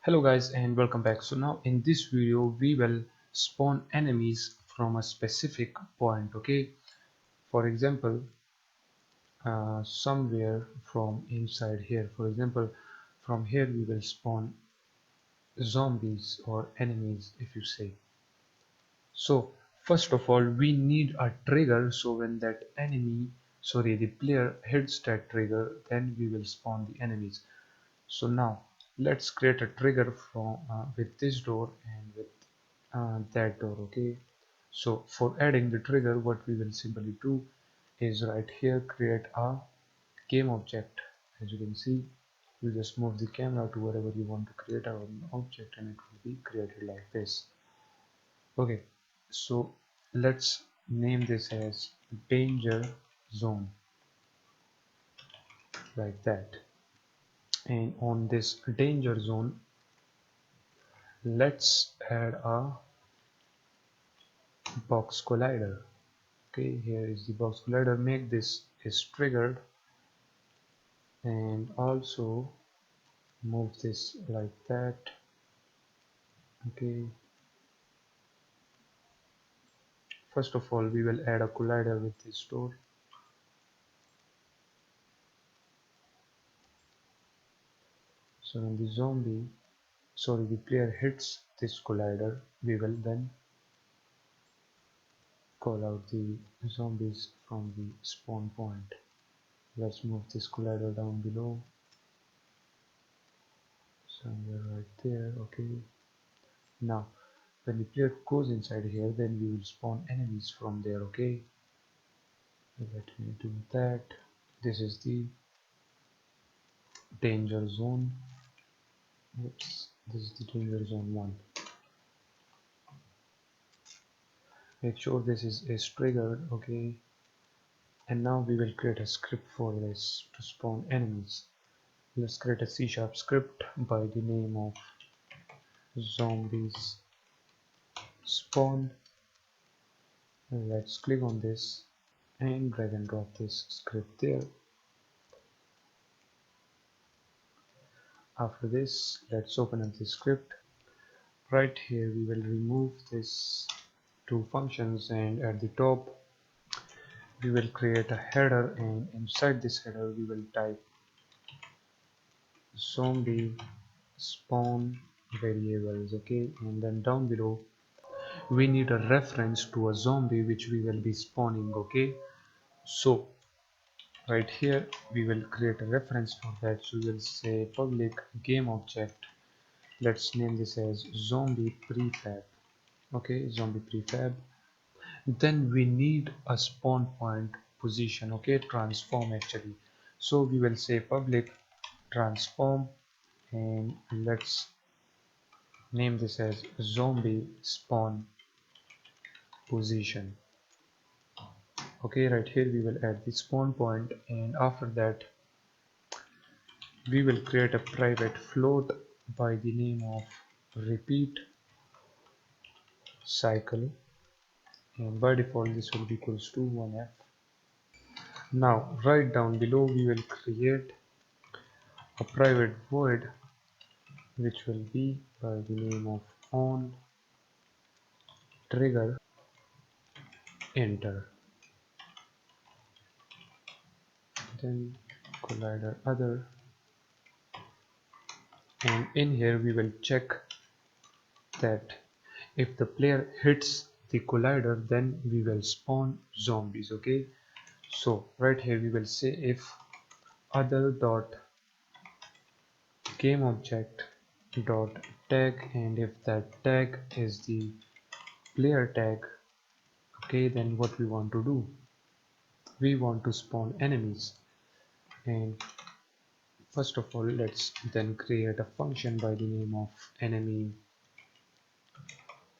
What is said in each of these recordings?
Hello guys and welcome back. So now in this video we will spawn enemies from a specific point. Okay, for example, somewhere from inside here, for example, from here we will spawn zombies or enemies, if you say. So first of all we need a trigger, so when that the player hits that trigger, then we will spawn the enemies. So now let's create a trigger from with this door and with that door. Okay, so for adding the trigger, what we will simply do is right here create a game object. As you can see, you just move the camera to wherever you want to create an object and it will be created like this. Okay, so let's name this as danger zone, like that. And on this danger zone, let's add a box collider. Okay, here is the box collider. Make this is triggered and also move this like that. Okay, first of all we will add a collider with this door. So when the player hits this collider, we will then call out the zombies from the spawn point. Let's move this collider down below, somewhere right there. Okay, now when the player goes inside here, then we will spawn enemies from there. Okay, let me do that. This is the danger zone. Oops, this is the danger zone 1. Make sure this is triggered. Okay, and now we will create a script for this to spawn enemies. Let's create a C# script by the name of zombies spawn. Let's click on this and drag and drop this script there. After this, let's open up the script. Right here we will remove this two functions, and at the top we will create a header, and inside this header we will type zombie spawn variables. Okay, and then down below we need a reference to a zombie which we will be spawning. Okay, so right here we will create a reference for that. So we will say public game object. Let's name this as zombie prefab. Okay, zombie prefab. Then we need a spawn point position. Okay, transform actually. So we will say public transform, and let's name this as zombie spawn position. Okay, right here we will add the spawn point, and after that we will create a private float by the name of repeat cycle, and by default this will be equals to 1f. Now right down below we will create a private void which will be by the name of on trigger enter, then collider other, and in here we will check that if the player hits the collider, then we will spawn zombies. Okay, so right here we will say if other dot game object dot tag, and if that tag is the player tag, okay, then what we want to do, we want to spawn enemies. And first of all let's then create a function by the name of enemy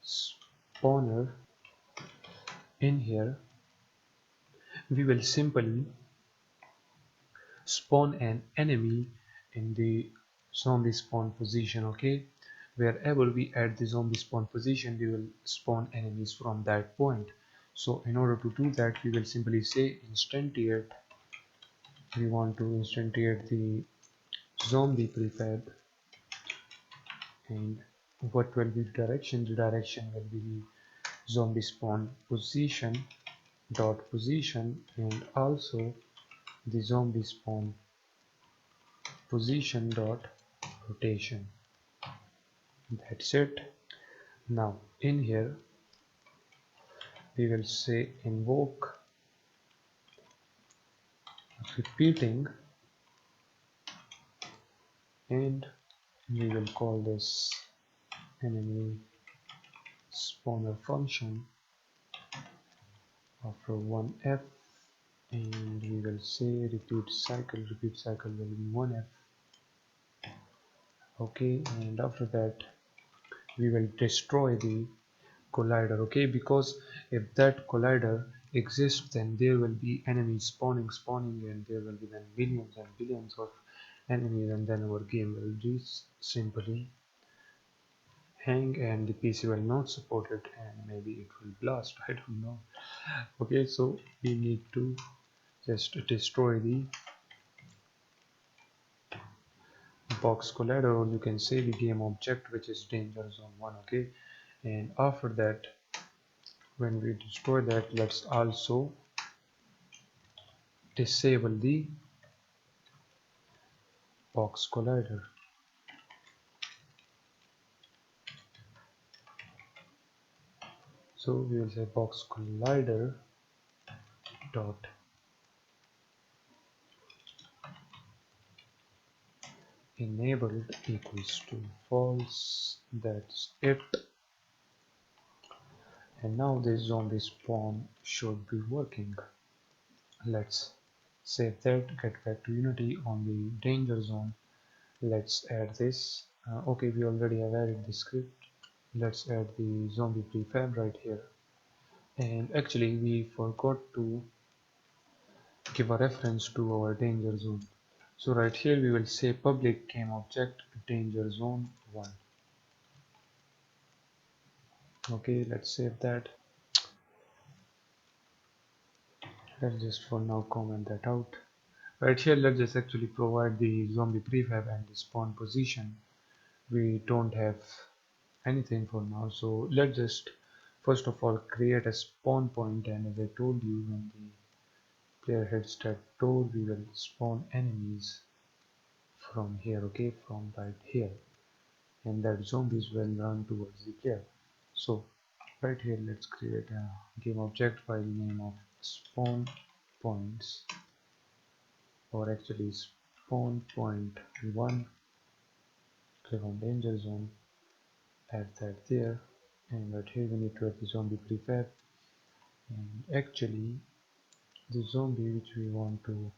spawner. In here we will simply spawn an enemy in the zombie spawn position. Okay, wherever we add the zombie spawn position, we will spawn enemies from that point. So in order to do that, we will simply say instantiate. We want to instantiate the zombie prefab And what will be the direction? The direction will be the zombie spawn position dot position, and also the zombie spawn position dot rotation. That's it. Now in here we will say invoke repeating, and we will call this enemy spawner function after 1f, and we will say repeat cycle will be 1f. Okay, and after that we will destroy the collider. Okay, because if that collider exists, then there will be enemies spawning, and there will be then billions and billions of enemies, and then our game will just simply hang, and the PC will not support it, and maybe it will blast. I don't know. Okay, so we need to just destroy the box collider, or you can say the game object, which is danger zone 1. Okay, and after that, when we destroy that, let's also disable the box collider. So we will say box collider dot enabled equals to false. That's it. And now this zombie spawn should be working. Let's save that, get back to Unity on the danger zone. Let's add this. Okay, we already have added the script. Let's add the zombie prefab right here. And actually we forgot to give a reference to our danger zone. So right here we will say public game object danger zone 1. Okay, let's save that. Let's just for now comment that out. Right here, let's just actually provide the zombie prefab and the spawn position. We don't have anything for now, so let's just first of all create a spawn point, and as I told you, when the player hits that door, we will spawn enemies from here. Okay, from right here, and that zombies will run towards the player. So right here, let's create a game object by the name of spawn points, or actually spawn point 1. Click on danger zone, add that there, and right here we need to add the zombie prefab, and actually the zombie which we want to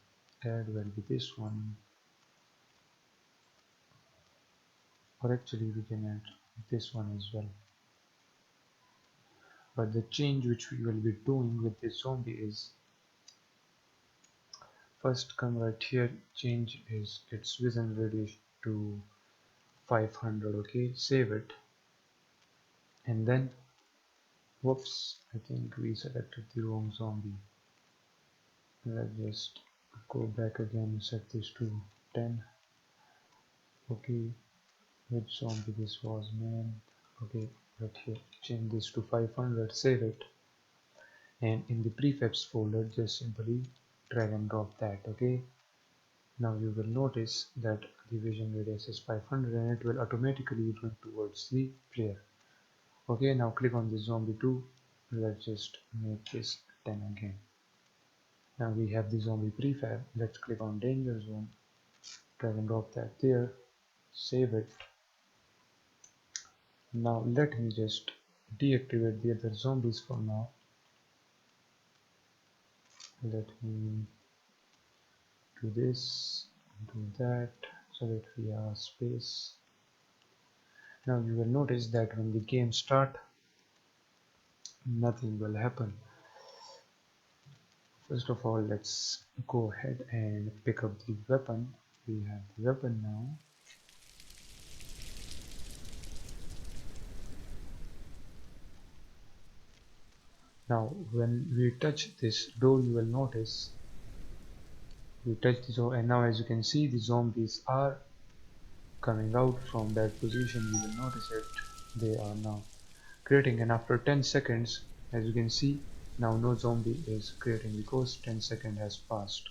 add will be this one, or actually we can add this one as well. But the change which we will be doing with this zombie is, first come right here, change is its vision radius to 500. Okay, save it, and then whoops, I think we selected the wrong zombie. Let's just go back again, set this to 10. Okay, which zombie this was, man? Okay, right here, change this to 500, save it, and in the prefabs folder just simply drag and drop that. Okay, now you will notice that the vision radius is 500, and it will automatically run towards the player. Okay, now click on the zombie 2. Let's just make this 10 again. Now we have the zombie prefab. Let's click on danger zone, drag and drop that there, save it. Now let me just deactivate the other zombies for now. Let me do this, do that, so that we have space. Now you will notice that when the game start, nothing will happen. First of all, let's go ahead and pick up the weapon. We have the weapon now. Now when we touch this door, you will notice we touch the door, and now as you can see, the zombies are coming out from that position. You will notice it, they are now creating, and after 10 seconds, as you can see, now no zombie is creating because 10 seconds has passed.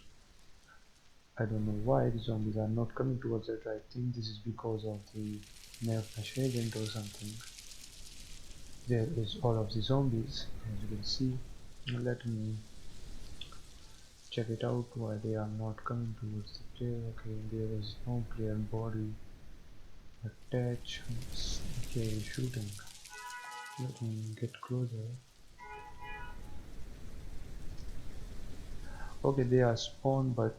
I don't know why the zombies are not coming towards it. I think this is because of the nerf agent or something. There is all of the zombies, as you can see. Let me check it out why they are not coming towards the player. Okay, there is no player body attached. Okay, shooting. Let me get closer. Okay, they are spawned, but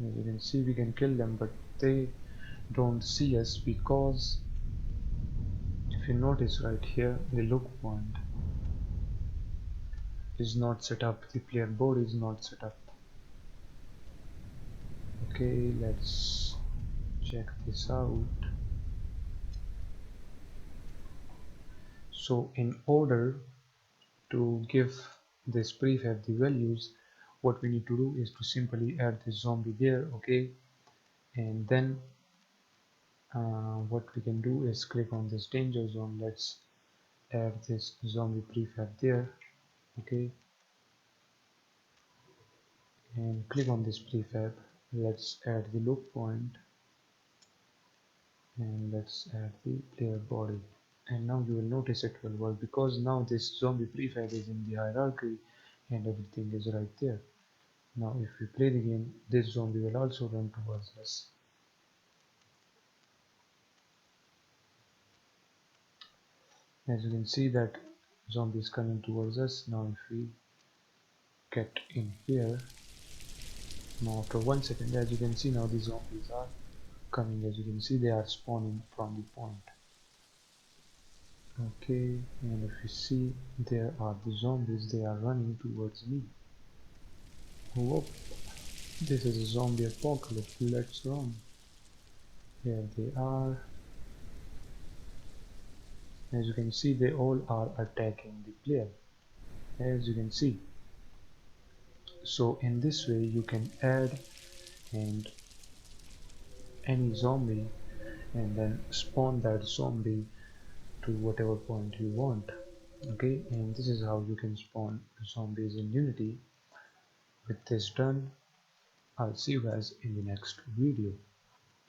as you can see, we can kill them, but they don't see us because if you notice right here, the look point is not set up, the player board is not set up. Okay, let's check this out. So in order to give this prefab the values, what we need to do is to simply add the zombie there. Okay, and then what we can do is click on this danger zone. Let's add this zombie prefab there. Okay, and click on this prefab. Let's add the look point, and let's add the player body, and now you will notice it will work because now this zombie prefab is in the hierarchy and everything is right there. Now if we play the game, this zombie will also run towards us. As you can see that zombie is coming towards us. Now if we get in here, now after 1 second, as you can see, now the zombies are coming. As you can see, they are spawning from the point. Okay, and if you see, there are the zombies, they are running towards me. Whoop, this is a zombie apocalypse, let's run. Here they are. As you can see, they all are attacking the player, as you can see. So in this way you can add and any zombie and then spawn that zombie to whatever point you want. Okay, and this is how you can spawn zombies in Unity. With this done, I'll see you guys in the next video.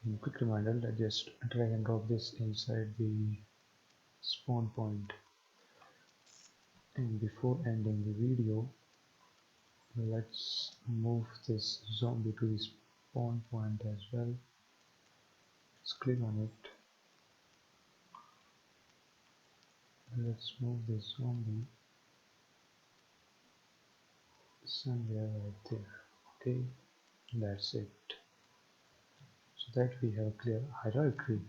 And quick reminder, let's just drag and drop this inside the spawn point. And before ending the video, let's move this zombie to the spawn point as well. Let's click on it. Let's move this zombie somewhere right there. Okay, that's it. So that we have a clear hierarchy.